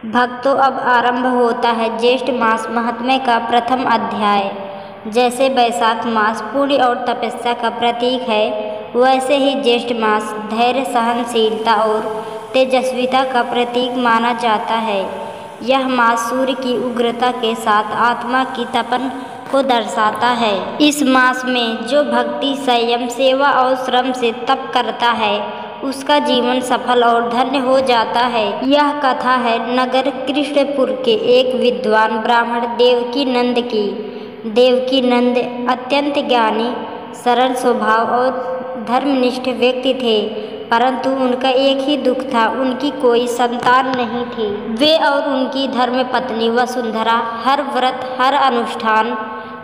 भक्तों, अब आरंभ होता है ज्येष्ठ मास महात्म्य का प्रथम अध्याय। जैसे वैशाख मास पुण्य और तपस्या का प्रतीक है, वैसे ही ज्येष्ठ मास धैर्य, सहनशीलता और तेजस्विता का प्रतीक माना जाता है। यह मास सूर्य की उग्रता के साथ आत्मा की तपन को दर्शाता है। इस मास में जो भक्ति, संयम, सेवा और श्रम से तप करता है, उसका जीवन सफल और धन्य हो जाता है। यह कथा है नगर कृष्णपुर के एक विद्वान ब्राह्मण देवकीनंद की। देवकीनंद अत्यंत ज्ञानी, सरल स्वभाव और धर्मनिष्ठ व्यक्ति थे, परंतु उनका एक ही दुख था, उनकी कोई संतान नहीं थी। वे और उनकी धर्मपत्नी वसुंधरा हर व्रत, हर अनुष्ठान,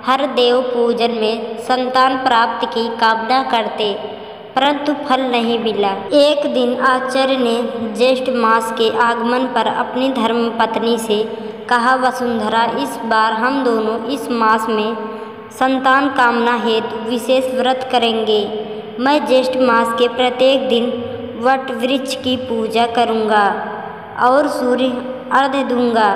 हर देव पूजन में संतान प्राप्ति की कामना करते, परंतु फल नहीं मिला। एक दिन आचार्य ने ज्येष्ठ मास के आगमन पर अपनी धर्मपत्नी से कहा, वसुंधरा, इस बार हम दोनों इस मास में संतान कामना हेतु विशेष व्रत करेंगे। मैं ज्येष्ठ मास के प्रत्येक दिन वट वृक्ष की पूजा करूंगा और सूर्य अर्घ्य दूंगा।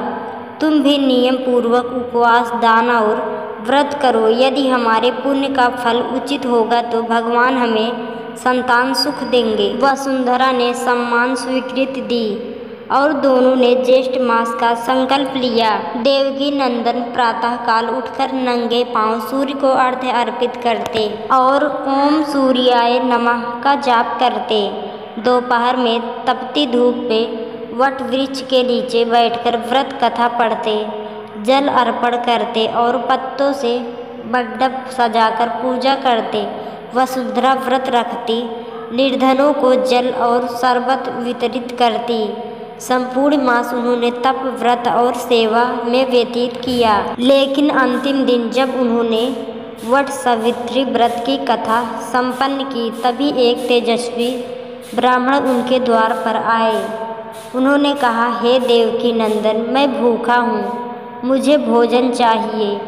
तुम भी नियम पूर्वक उपवास, दान और व्रत करो। यदि हमारे पुण्य का फल उचित होगा तो भगवान हमें संतान सुख देंगे। वसुंधरा ने सम्मान स्वीकृति दी और दोनों ने ज्येष्ठ मास का संकल्प लिया। देवकीनंदन प्रातः काल उठकर नंगे पांव सूर्य को अर्घ्य अर्पित करते और ओम सूर्याय नमः का जाप करते। दोपहर में तपती धूप में वट वृक्ष के नीचे बैठकर व्रत कथा पढ़ते, जल अर्पण करते और पत्तों से मंडप सजाकर पूजा करते। वसुंधरा व्रत रखती, निर्धनों को जल और शरबत वितरित करती। संपूर्ण मास उन्होंने तप, व्रत और सेवा में व्यतीत किया। लेकिन अंतिम दिन जब उन्होंने वट सावित्री व्रत की कथा संपन्न की, तभी एक तेजस्वी ब्राह्मण उनके द्वार पर आए। उन्होंने कहा, हे देवकीनंदन, मैं भूखा हूँ, मुझे भोजन चाहिए।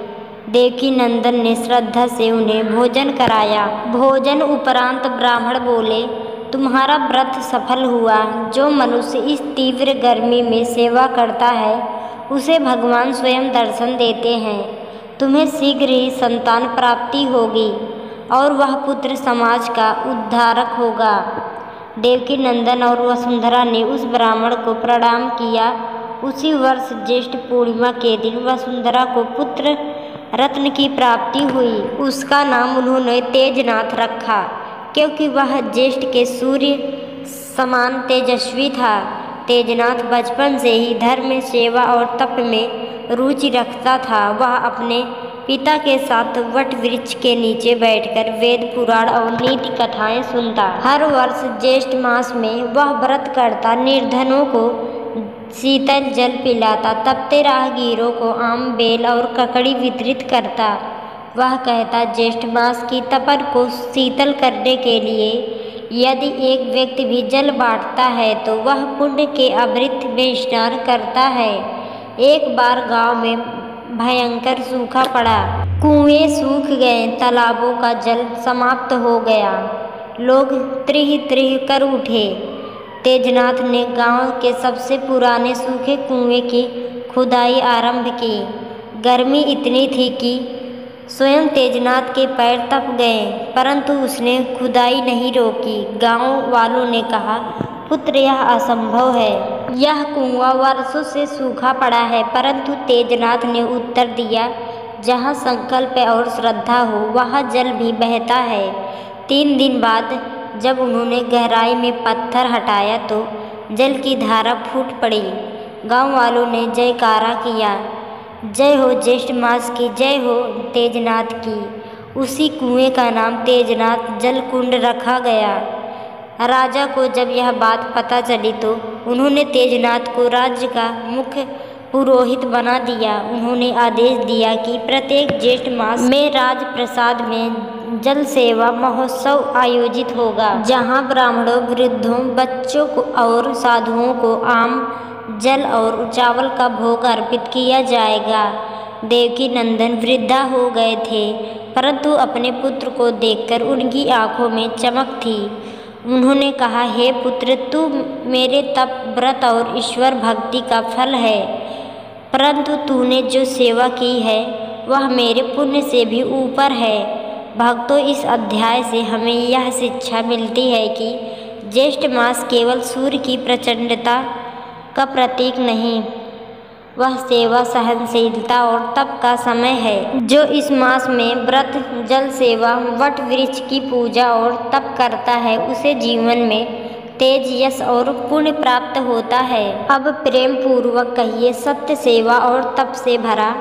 देवकीनंदन ने श्रद्धा से उन्हें भोजन कराया। भोजन उपरांत ब्राह्मण बोले, तुम्हारा व्रत सफल हुआ। जो मनुष्य इस तीव्र गर्मी में सेवा करता है, उसे भगवान स्वयं दर्शन देते हैं। तुम्हें शीघ्र ही संतान प्राप्ति होगी और वह पुत्र समाज का उद्धारक होगा। देवकीनंदन और वसुंधरा ने उस ब्राह्मण को प्रणाम किया। उसी वर्ष ज्येष्ठ पूर्णिमा के दिन वसुंधरा को पुत्र रत्न की प्राप्ति हुई। उसका नाम उन्होंने तेजनाथ रखा, क्योंकि वह ज्येष्ठ के सूर्य समान तेजस्वी था। तेजनाथ बचपन से ही धर्म, सेवा और तप में रुचि रखता था। वह अपने पिता के साथ वट वृक्ष के नीचे बैठकर वेद, पुराण और नीति कथाएं सुनता। हर वर्ष ज्येष्ठ मास में वह व्रत करता, निर्धनों को शीतल जल पिलाता, तपते राहगीरों को आम, बेल और ककड़ी वितरित करता। वह कहता, ज्येष्ठ मास की तपन को शीतल करने के लिए यदि एक व्यक्ति भी जल बांटता है तो वह पुण्य के अमृत में स्नान करता है। एक बार गांव में भयंकर सूखा पड़ा। कुएं सूख गए, तालाबों का जल समाप्त हो गया। लोग त्रिह त्रिह कर उठे। तेजनाथ ने गांव के सबसे पुराने सूखे कुएं की खुदाई आरंभ की। गर्मी इतनी थी कि स्वयं तेजनाथ के पैर तप गए, परंतु उसने खुदाई नहीं रोकी। गांव वालों ने कहा, पुत्र, यह असंभव है, यह कुआं वर्षों से सूखा पड़ा है। परंतु तेजनाथ ने उत्तर दिया, जहाँ संकल्प और श्रद्धा हो वहाँ जल भी बहता है। 3 दिन बाद जब उन्होंने गहराई में पत्थर हटाया तो जल की धारा फूट पड़ी। गांव वालों ने जयकारा किया, जय हो ज्येष्ठ मास की, जय हो तेजनाथ की। उसी कुएं का नाम तेजनाथ जल कुंड रखा गया। राजा को जब यह बात पता चली तो उन्होंने तेजनाथ को राज्य का मुख्य पुरोहित बना दिया। उन्होंने आदेश दिया कि प्रत्येक ज्येष्ठ मास में राजप्रसाद में जल सेवा महोत्सव आयोजित होगा, जहां ब्राह्मणों, वृद्धों, बच्चों को और साधुओं को आम, जल और चावल का भोग अर्पित किया जाएगा। देवकीनंदन वृद्धा हो गए थे, परंतु अपने पुत्र को देखकर उनकी आंखों में चमक थी। उन्होंने कहा, हे पुत्र, तू मेरे तप, व्रत और ईश्वर भक्ति का फल है, परंतु तूने जो सेवा की है वह मेरे पुण्य से भी ऊपर है। भक्तों, इस अध्याय से हमें यह शिक्षा मिलती है कि ज्येष्ठ मास केवल सूर्य की प्रचंडता का प्रतीक नहीं, वह सेवा, सहनशीलता और तप का समय है। जो इस मास में व्रत, जल सेवा, वट वृक्ष की पूजा और तप करता है, उसे जीवन में तेज, यश और पुण्य प्राप्त होता है। अब प्रेम पूर्वक कहिए, सत्य, सेवा और तप से भरा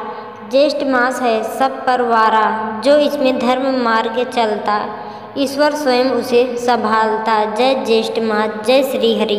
ज्येष्ठ मास है सब पर वारा। जो इसमें धर्म मार्ग चलता, ईश्वर स्वयं उसे संभालता। जय ज्येष्ठ मास, जय श्री हरि।